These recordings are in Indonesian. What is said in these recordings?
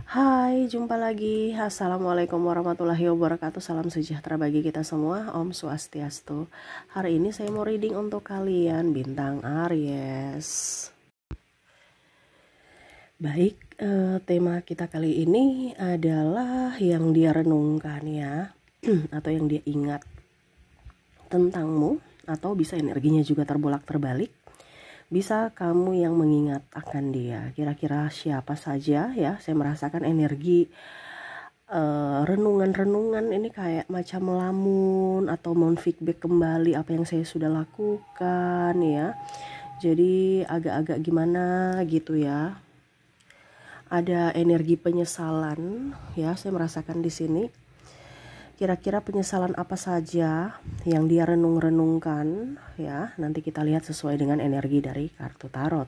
Hai, jumpa lagi. Assalamualaikum warahmatullahi wabarakatuh. Salam sejahtera bagi kita semua. Om Swastiastu. Hari ini saya mau reading untuk kalian bintang Aries. Baik, tema kita kali ini adalah yang dia renungkan ya, atau yang dia ingat tentangmu, atau bisa energinya juga terbolak-terbalik. Bisa kamu yang mengingat akan dia. Kira-kira siapa saja ya? Saya merasakan energi renungan-renungan ini kayak macam melamun atau mau feedback kembali apa yang saya sudah lakukan ya. Jadi agak-agak gimana gitu ya. Ada energi penyesalan ya, saya merasakan di sini. Kira-kira penyesalan apa saja yang dia renung-renungkan ya. Nanti kita lihat sesuai dengan energi dari kartu tarot.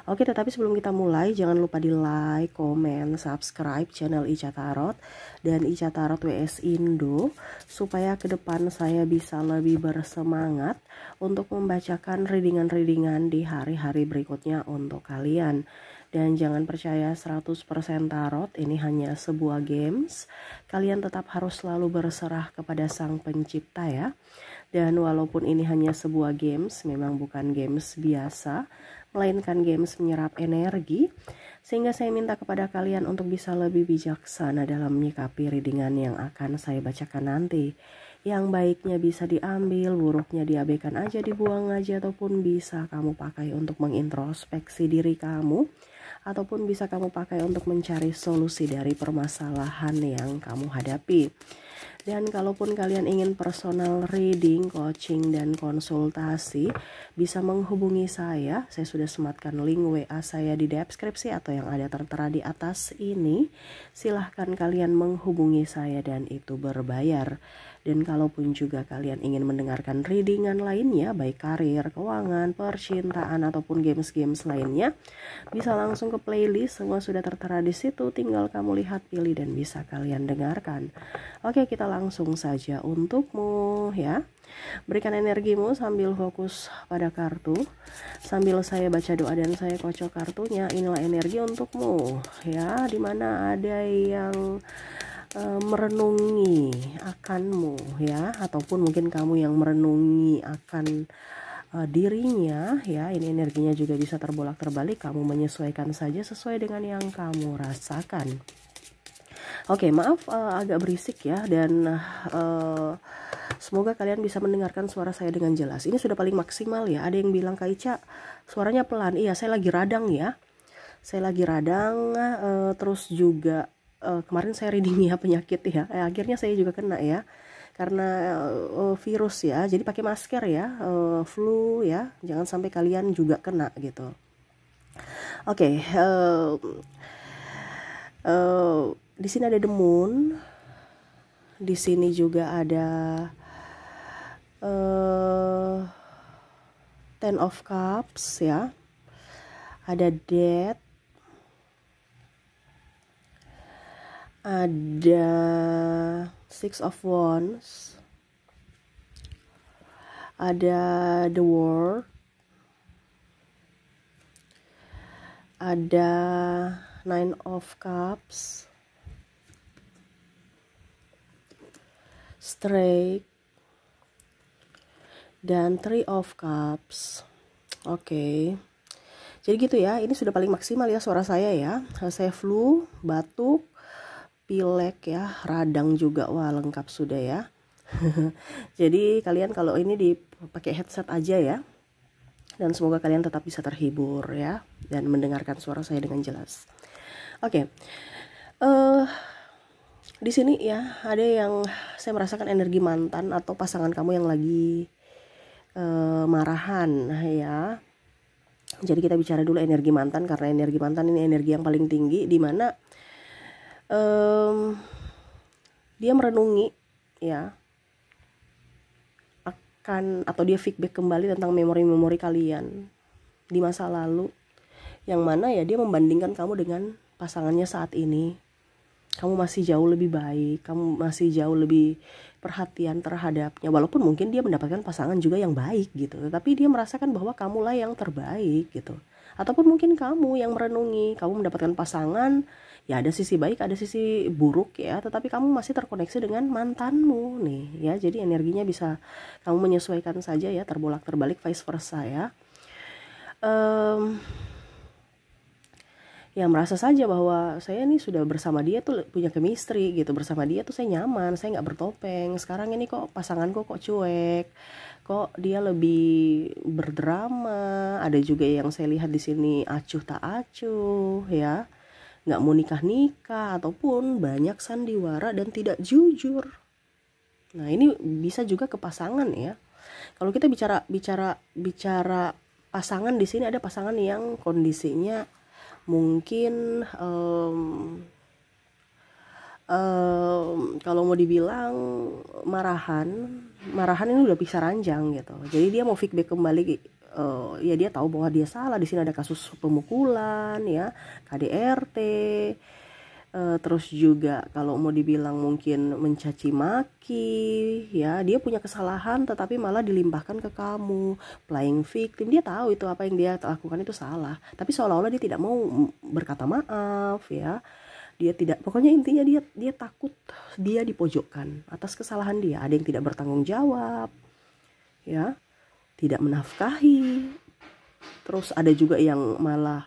Oke, tetapi sebelum kita mulai jangan lupa di like, komen, subscribe channel Ica Tarot dan Ica Tarot WS Indo supaya ke depan saya bisa lebih bersemangat untuk membacakan readingan-readingan di hari-hari berikutnya untuk kalian. Dan jangan percaya 100% tarot, ini hanya sebuah games. Kalian tetap harus selalu berserah kepada Sang Pencipta ya. Dan walaupun ini hanya sebuah games, memang bukan games biasa, melainkan games menyerap energi. Sehingga saya minta kepada kalian untuk bisa lebih bijaksana dalam menyikapi readingan yang akan saya bacakan nanti. Yang baiknya bisa diambil, buruknya diabaikan aja, dibuang aja, ataupun bisa kamu pakai untuk mengintrospeksi diri kamu, ataupun bisa kamu pakai untuk mencari solusi dari permasalahan yang kamu hadapi. Dan kalaupun kalian ingin personal reading, coaching, dan konsultasi, bisa menghubungi saya. Saya sudah sematkan link WA saya di deskripsi atau yang ada tertera di atas ini. Silahkan kalian menghubungi saya dan itu berbayar. Dan kalaupun juga kalian ingin mendengarkan readingan lainnya, baik karir, keuangan, percintaan, ataupun games-games lainnya, bisa langsung ke playlist, semua sudah tertera di situ, tinggal kamu lihat, pilih, dan bisa kalian dengarkan. Oke, kita langsung saja untukmu ya. Berikan energimu sambil fokus pada kartu, sambil saya baca doa dan saya kocok kartunya. Inilah energi untukmu ya, dimana ada yang merenungi akanmu ya, ataupun mungkin kamu yang merenungi akan dirinya ya. Ini energinya juga bisa terbolak-terbalik, kamu menyesuaikan saja sesuai dengan yang kamu rasakan. Oke, maaf agak berisik ya, dan semoga kalian bisa mendengarkan suara saya dengan jelas. Ini sudah paling maksimal ya. Ada yang bilang, Kak Ica suaranya pelan. Iya, saya lagi radang ya. Saya lagi radang, terus juga kemarin saya readingnya penyakit ya. Akhirnya saya juga kena ya. Karena virus ya. Jadi pakai masker ya, flu ya. Jangan sampai kalian juga kena gitu. Oke, di sini ada The Moon. Di sini juga ada Ten of Cups ya. Ada Death. Ada Six of Wands. Ada The World. Ada Nine of Cups. Straight. Dan Three of Cups. Oke. Jadi gitu ya, ini sudah paling maksimal ya suara saya ya. Saya flu, batuk, pilek ya, radang juga, wah lengkap sudah ya. Jadi kalian kalau ini dipakai headset aja ya. Dan semoga kalian tetap bisa terhibur ya, dan mendengarkan suara saya dengan jelas. Oke. Di sini ya ada yang saya merasakan energi mantan atau pasangan kamu yang lagi marahan ya. Jadi kita bicara dulu energi mantan, karena energi mantan ini energi yang paling tinggi, dimana dia merenungi ya akan, atau dia feedback kembali tentang memori-memori kalian di masa lalu, yang mana ya dia membandingkan kamu dengan pasangannya saat ini. Kamu masih jauh lebih baik, kamu masih jauh lebih perhatian terhadapnya, walaupun mungkin dia mendapatkan pasangan juga yang baik gitu, tapi dia merasakan bahwa kamulah yang terbaik gitu. Ataupun mungkin kamu yang merenungi, kamu mendapatkan pasangan Ya ada sisi baik, ada sisi buruk ya, tetapi kamu masih terkoneksi dengan mantanmu nih ya. Jadi energinya bisa kamu menyesuaikan saja ya, terbolak-terbalik vice versa ya. Ya merasa saja bahwa saya nih sudah bersama dia tuh punya chemistry gitu, bersama dia tuh saya nyaman, saya nggak bertopeng. Sekarang ini kok pasanganku kok cuek, kok dia lebih berdrama. Ada juga yang saya lihat di sini acuh tak acuh ya, nggak mau nikah ataupun banyak sandiwara dan tidak jujur. Nah ini bisa juga ke pasangan ya. Kalau kita bicara pasangan, di sini ada pasangan yang kondisinya mungkin kalau mau dibilang marahan ini udah pisah ranjang gitu. Jadi dia mau feedback kembali, ya dia tahu bahwa dia salah. Di sini ada kasus pemukulan ya, KDRT, terus juga kalau mau dibilang mungkin mencaci maki ya, dia punya kesalahan tetapi malah dilimpahkan ke kamu, playing victim. Dia tahu itu apa yang dia lakukan itu salah, tapi seolah-olah dia tidak mau berkata maaf ya. Dia tidak, pokoknya intinya dia takut dia dipojokkan atas kesalahan dia. Ada yang tidak bertanggung jawab ya, tidak menafkahi, terus ada juga yang malah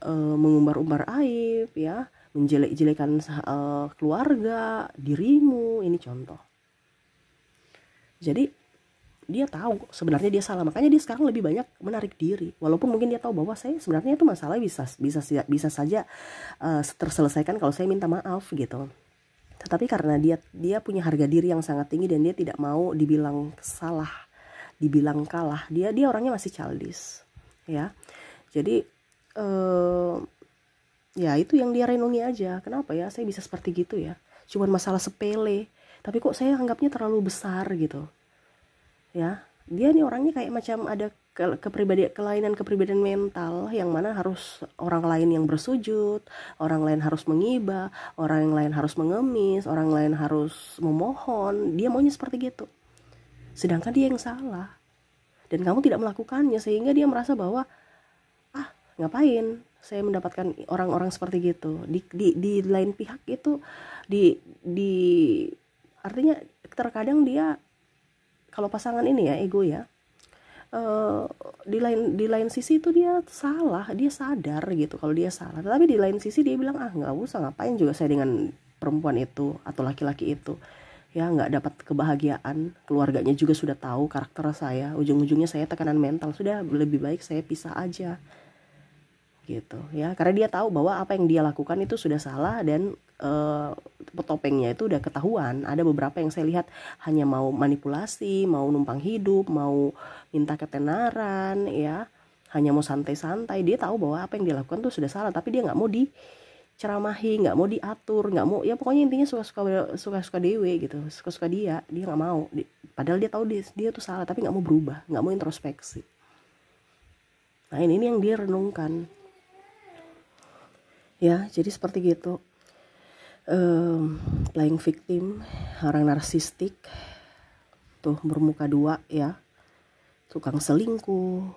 mengumbar-umbar aib ya, menjelek-jelekan keluarga, dirimu. Ini contoh. Jadi dia tahu sebenarnya dia salah, makanya dia sekarang lebih banyak menarik diri, walaupun mungkin dia tahu bahwa saya sebenarnya itu masalah bisa saja terselesaikan kalau saya minta maaf gitu. Tetapi karena dia punya harga diri yang sangat tinggi dan dia tidak mau dibilang salah, dibilang kalah, dia orangnya masih childish ya. Jadi ya itu yang dia renungi aja, kenapa ya saya bisa seperti gitu ya, cuman masalah sepele tapi kok saya anggapnya terlalu besar gitu ya. Dia nih orangnya kayak macam ada kelainan kepribadian mental, yang mana harus orang lain yang bersujud, orang lain harus mengibah, orang lain harus mengemis, orang lain harus memohon. Dia maunya seperti gitu, sedangkan dia yang salah dan kamu tidak melakukannya, sehingga dia merasa bahwa ngapain saya mendapatkan orang-orang seperti gitu. Di lain pihak itu di artinya terkadang dia, kalau pasangan ini ya ego ya, di lain sisi itu dia salah, dia sadar gitu kalau dia salah, tapi di lain sisi dia bilang nggak usah, ngapain juga saya dengan perempuan itu atau laki-laki itu ya, nggak dapat kebahagiaan, keluarganya juga sudah tahu karakter saya, ujung-ujungnya saya tekanan mental, sudah lebih baik saya pisah aja gitu ya. Karena dia tahu bahwa apa yang dia lakukan itu sudah salah dan topengnya itu udah ketahuan. Ada beberapa yang saya lihat hanya mau manipulasi, mau numpang hidup, mau minta ketenaran ya, hanya mau santai-santai. Dia tahu bahwa apa yang dia lakukan tuh sudah salah, tapi dia nggak mau diceramahi, nggak mau diatur, nggak mau, ya pokoknya intinya suka-suka dewe gitu, suka-suka dia nggak mau. Padahal dia tahu dia tuh salah, tapi nggak mau berubah, nggak mau introspeksi. Nah ini yang dia renungkan ya. Jadi seperti gitu, playing victim, orang narsistik tuh bermuka dua ya, tukang selingkuh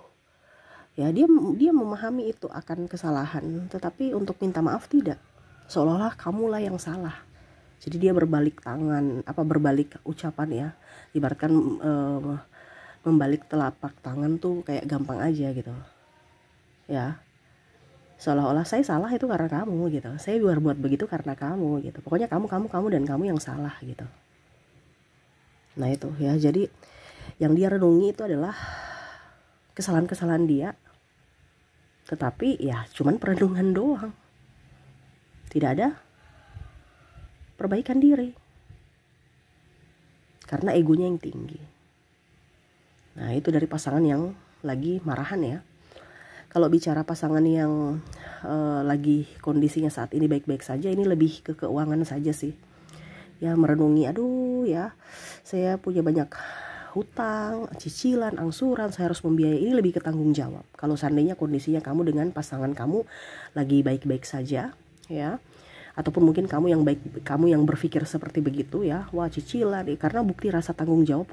ya. Dia memahami itu akan kesalahan, tetapi untuk minta maaf tidak, seolah-olah kamulah yang salah. Jadi dia berbalik tangan, berbalik ucapan ya, ibaratkan membalik telapak tangan tuh kayak gampang aja gitu ya, seolah-olah saya salah itu karena kamu gitu, saya buat begitu karena kamu gitu, pokoknya kamu dan kamu yang salah gitu. Nah itu ya, jadi yang dia renungi itu adalah kesalahan-kesalahan dia, tetapi ya cuman perenungan doang, tidak ada perbaikan diri karena egonya yang tinggi. Nah itu dari pasangan yang lagi marahan ya. Kalau bicara pasangan yang lagi kondisinya saat ini baik-baik saja, ini lebih ke keuangan saja sih ya, merenungi, aduh ya saya punya banyak hutang, cicilan, angsuran, saya harus membiayai. Ini lebih ke tanggung jawab. Kalau seandainya kondisinya kamu dengan pasangan kamu lagi baik-baik saja ya, ataupun mungkin kamu yang berpikir seperti begitu ya, wah cicilan, karena bukti rasa tanggung jawab,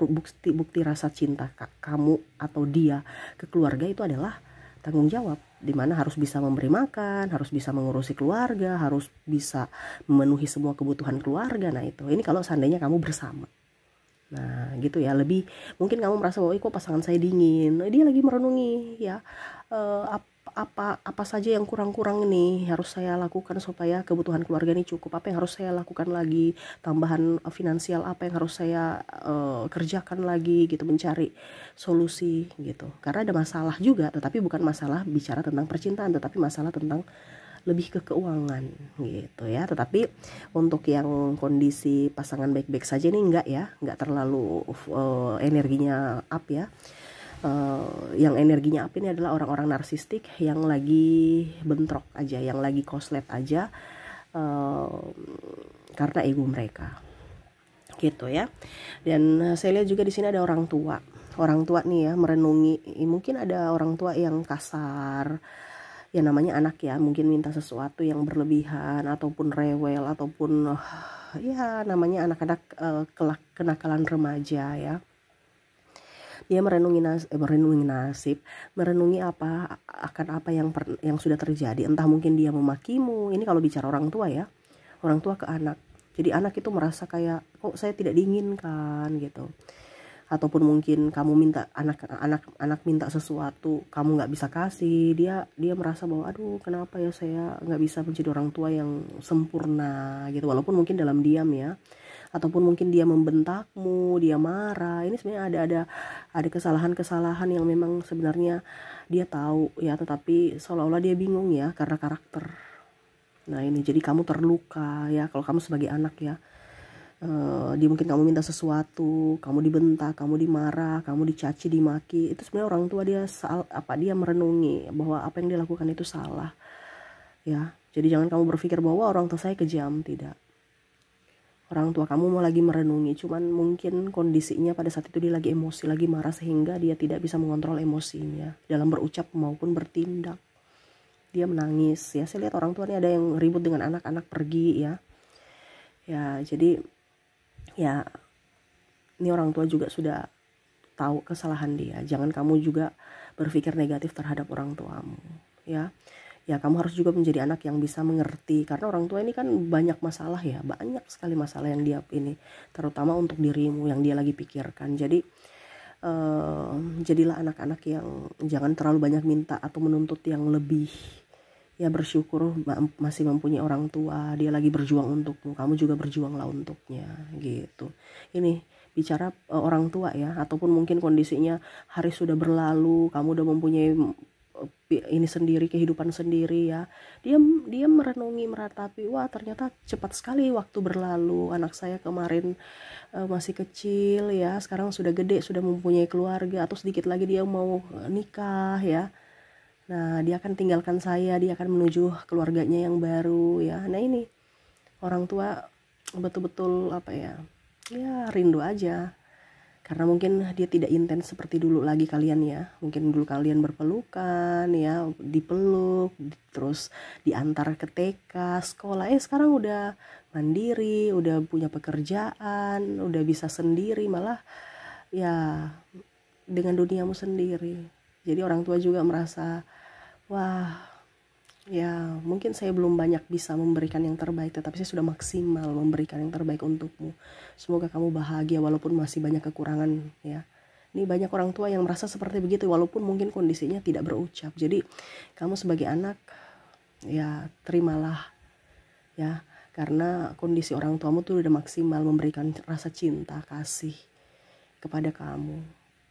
bukti rasa cinta kamu atau dia ke keluarga itu adalah tanggung jawab dimana harus bisa memberi makan, harus bisa mengurusi keluarga, harus bisa memenuhi semua kebutuhan keluarga. Nah itu, ini kalau seandainya kamu bersama. Nah gitu ya, lebih mungkin kamu merasa bahwa kok pasangan saya dingin, dia lagi merenungi ya, apa saja yang kurang-kurang ini harus saya lakukan supaya kebutuhan keluarga ini cukup, apa yang harus saya lakukan lagi, tambahan finansial apa yang harus saya kerjakan lagi gitu, mencari solusi gitu. Karena ada masalah juga, tetapi bukan masalah bicara tentang percintaan, tetapi masalah tentang lebih ke keuangan gitu ya. Tetapi untuk yang kondisi pasangan baik-baik saja ini enggak ya, enggak terlalu energinya up ya. Yang energinya up ini adalah orang-orang narsistik yang lagi bentrok aja, yang lagi koslet aja karena ego mereka gitu ya. Dan saya lihat juga di sini ada orang tua nih ya merenungi. Mungkin ada orang tua yang kasar, ya namanya anak ya, mungkin minta sesuatu yang berlebihan ataupun rewel ataupun ya namanya anak-anak kenakalan remaja ya. Dia merenungi nasib, merenungi akan apa yang sudah terjadi. Entah mungkin dia memakimu. Ini kalau bicara orang tua ya, orang tua ke anak. Jadi anak itu merasa kayak kok saya tidak diinginkan gitu. Ataupun mungkin kamu minta anak minta sesuatu, kamu nggak bisa kasih, dia merasa bahwa aduh kenapa ya saya nggak bisa menjadi orang tua yang sempurna gitu. Walaupun mungkin dalam diam ya, ataupun mungkin dia membentakmu, dia marah. Ini sebenarnya ada kesalahan-kesalahan yang memang sebenarnya dia tahu ya, tetapi seolah-olah dia bingung ya karena karakter. Nah ini jadi kamu terluka ya kalau kamu sebagai anak ya. Dia mungkin kamu minta sesuatu, kamu dibentak, kamu dimarah, kamu dicaci, dimaki. Itu sebenarnya orang tua dia dia merenungi bahwa apa yang dia lakukan itu salah ya. Jadi jangan kamu berpikir bahwa orang tua saya kejam, tidak. Orang tua kamu mau lagi merenungi, cuman mungkin kondisinya pada saat itu dia lagi emosi, lagi marah, sehingga dia tidak bisa mengontrol emosinya dalam berucap maupun bertindak. Dia menangis ya. Saya lihat orang tua ini ada yang ribut dengan anak-anak pergi ya. Ya jadi ya ini orang tua juga sudah tahu kesalahan dia. Jangan kamu juga berpikir negatif terhadap orang tuamu ya. Ya kamu harus juga menjadi anak yang bisa mengerti, karena orang tua ini kan banyak masalah ya, banyak sekali masalah yang dia ini, terutama untuk dirimu yang dia lagi pikirkan. Jadi jadilah anak-anak yang jangan terlalu banyak minta atau menuntut yang lebih ya. Bersyukur masih mempunyai orang tua, dia lagi berjuang untukmu, kamu juga berjuanglah untuknya gitu. Ini bicara orang tua ya, ataupun mungkin kondisinya hari sudah berlalu, kamu udah mempunyai ini sendiri, kehidupan sendiri ya. Dia merenungi, meratapi, wah ternyata cepat sekali waktu berlalu. Anak saya kemarin masih kecil ya, sekarang sudah gede, sudah mempunyai keluarga, atau sedikit lagi dia mau nikah ya. Nah dia akan tinggalkan saya, dia akan menuju keluarganya yang baru ya. Nah ini orang tua betul-betul apa ya rindu aja. Karena mungkin dia tidak intens seperti dulu lagi kalian ya. Mungkin dulu kalian berpelukan ya, dipeluk, terus diantar ke TK, sekolah. Sekarang udah mandiri, udah punya pekerjaan, udah bisa sendiri, malah ya dengan duniamu sendiri. Jadi orang tua juga merasa, wah ya mungkin saya belum banyak bisa memberikan yang terbaik, tetapi saya sudah maksimal memberikan yang terbaik untukmu. Semoga kamu bahagia walaupun masih banyak kekurangan ya. Ini banyak orang tua yang merasa seperti begitu walaupun mungkin kondisinya tidak berucap. Jadi kamu sebagai anak ya terimalah ya, karena kondisi orang tuamu tuh udah maksimal memberikan rasa cinta, kasih kepada kamu.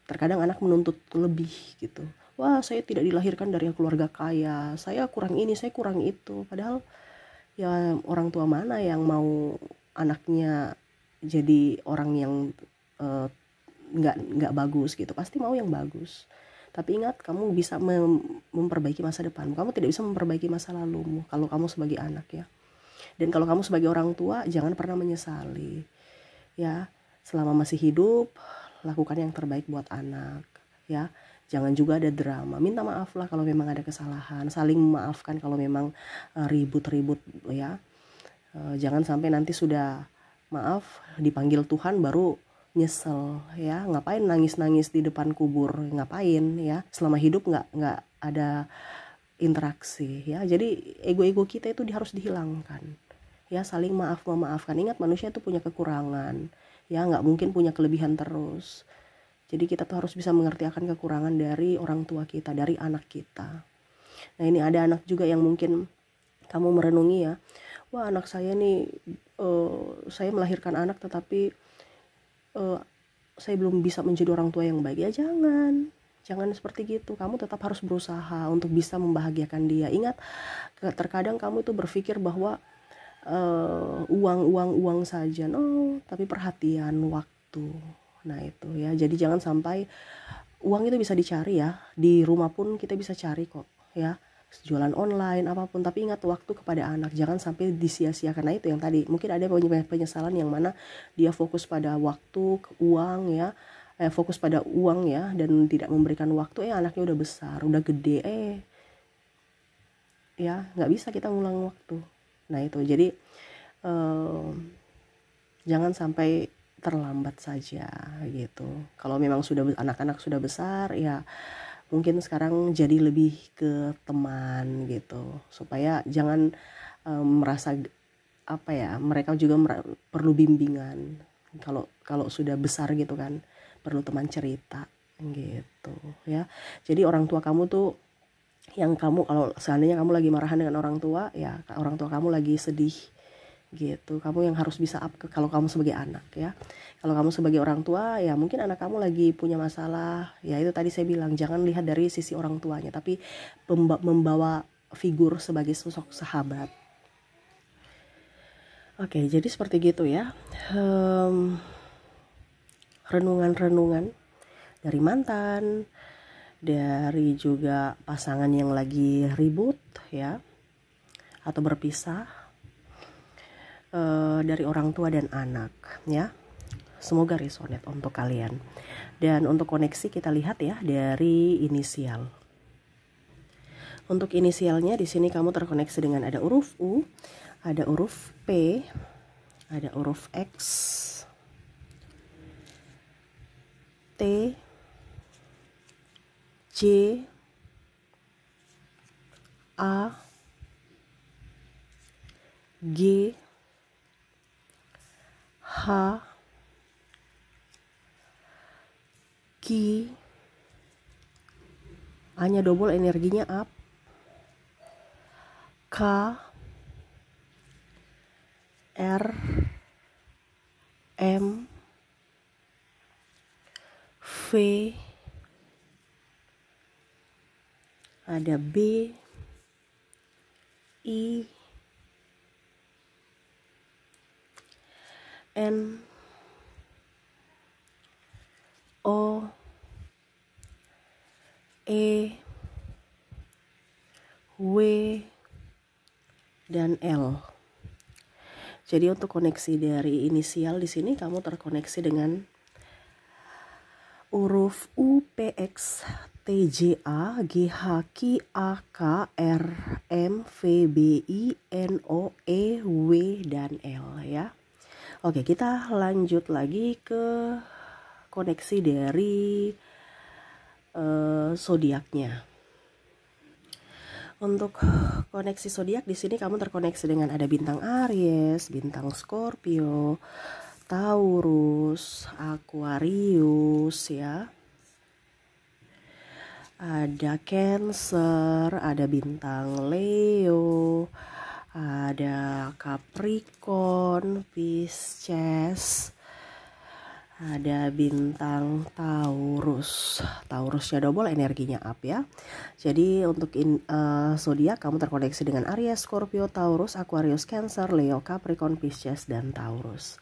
Terkadang anak menuntut lebih gitu. Wah saya tidak dilahirkan dari keluarga kaya, saya kurang ini, saya kurang itu. Padahal ya orang tua mana yang mau anaknya jadi orang yang nggak bagus gitu. Pasti mau yang bagus. Tapi ingat, kamu bisa memperbaiki masa depan. Kamu tidak bisa memperbaiki masa lalumu kalau kamu sebagai anak ya. Dan kalau kamu sebagai orang tua, jangan pernah menyesali ya. Selama masih hidup, lakukan yang terbaik buat anak ya. Jangan juga ada drama, minta maaf lah kalau memang ada kesalahan, saling memaafkan kalau memang ribut-ribut ya. Jangan sampai nanti sudah maaf dipanggil Tuhan baru nyesel ya. Ngapain nangis-nangis di depan kubur, ngapain ya. Selama hidup nggak ada interaksi ya. Jadi ego-ego kita itu harus dihilangkan ya, saling maaf memaafkan. Ingat, manusia itu punya kekurangan ya, nggak mungkin punya kelebihan terus. Jadi kita tuh harus bisa mengerti akan kekurangan dari orang tua kita, dari anak kita. Nah, ini ada anak juga yang mungkin kamu merenungi ya, wah anak saya nih, saya melahirkan anak tetapi saya belum bisa menjadi orang tua yang baik. Ya jangan seperti gitu. Kamu tetap harus berusaha untuk bisa membahagiakan dia. Ingat, terkadang kamu itu berpikir bahwa uang saja, no, tapi perhatian, waktu. Nah itu ya, jadi jangan sampai uang itu bisa dicari ya, di rumah pun kita bisa cari kok ya, jualan online apapun, tapi ingat waktu kepada anak, jangan sampai disia-siakan. Nah itu yang tadi, mungkin ada penyesalan yang mana dia fokus pada waktu, uang ya, fokus pada uang ya, dan tidak memberikan waktu, anaknya udah besar, udah gede, ya nggak bisa kita ngulang waktu. Nah itu, jadi jangan sampai terlambat saja gitu. Kalau memang sudah anak-anak sudah besar ya, mungkin sekarang jadi lebih ke teman gitu, supaya jangan merasa apa ya, mereka juga perlu bimbingan. Kalau sudah besar gitu kan, perlu teman cerita gitu ya. Jadi orang tua kamu tuh, yang kamu, kalau seandainya kamu lagi marahan dengan orang tua ya, orang tua kamu lagi sedih gitu, kamu yang harus bisa up ke, kalau kamu sebagai anak ya. Kalau kamu sebagai orang tua ya, mungkin anak kamu lagi punya masalah ya, itu tadi saya bilang jangan lihat dari sisi orang tuanya, tapi membawa figur sebagai sosok sahabat. Oke, jadi seperti gitu ya, renungan-renungan dari mantan, dari juga pasangan yang lagi ribut ya, atau berpisah, dari orang tua dan anak ya. Semoga resonate untuk kalian. Dan untuk koneksi kita lihat ya dari inisial. Untuk inisialnya di sini kamu terkoneksi dengan ada huruf U, ada huruf P, ada huruf X, T, J, A, G, H, Q, A-nya double, energinya up, K, R, M, V, ada B, I, N, O, E, W, dan L. Jadi untuk koneksi dari inisial di sini kamu terkoneksi dengan huruf U, P, X, T, J, A, G, H, Q, A, K, R, M, V, B, I, N, O, E, W, dan L ya. Oke, kita lanjut lagi ke koneksi dari zodiaknya. Untuk koneksi zodiak di sini kamu terkoneksi dengan ada bintang Aries, bintang Scorpio, Taurus, Aquarius ya. Ada Cancer, ada bintang Leo, ada Capricorn, Pisces, ada bintang Taurus. Taurusnya double, energinya up ya. Jadi untuk zodiak kamu terkoneksi dengan Aries, Scorpio, Taurus, Aquarius, Cancer, Leo, Capricorn, Pisces, dan Taurus.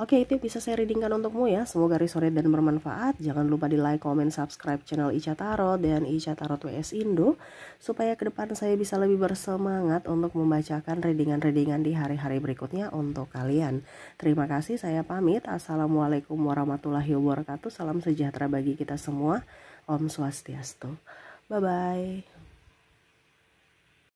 Oke, itu bisa saya readingkan untukmu ya. Semoga resonate dan bermanfaat. Jangan lupa di like, comment, subscribe channel Ica Tarot dan Ica Tarot WS Indo, supaya ke depan saya bisa lebih bersemangat untuk membacakan readingan-readingan di hari-hari berikutnya untuk kalian. Terima kasih, saya pamit. Assalamualaikum warahmatullahi wabarakatuh. Salam sejahtera bagi kita semua. Om Swastiastu. Bye-bye.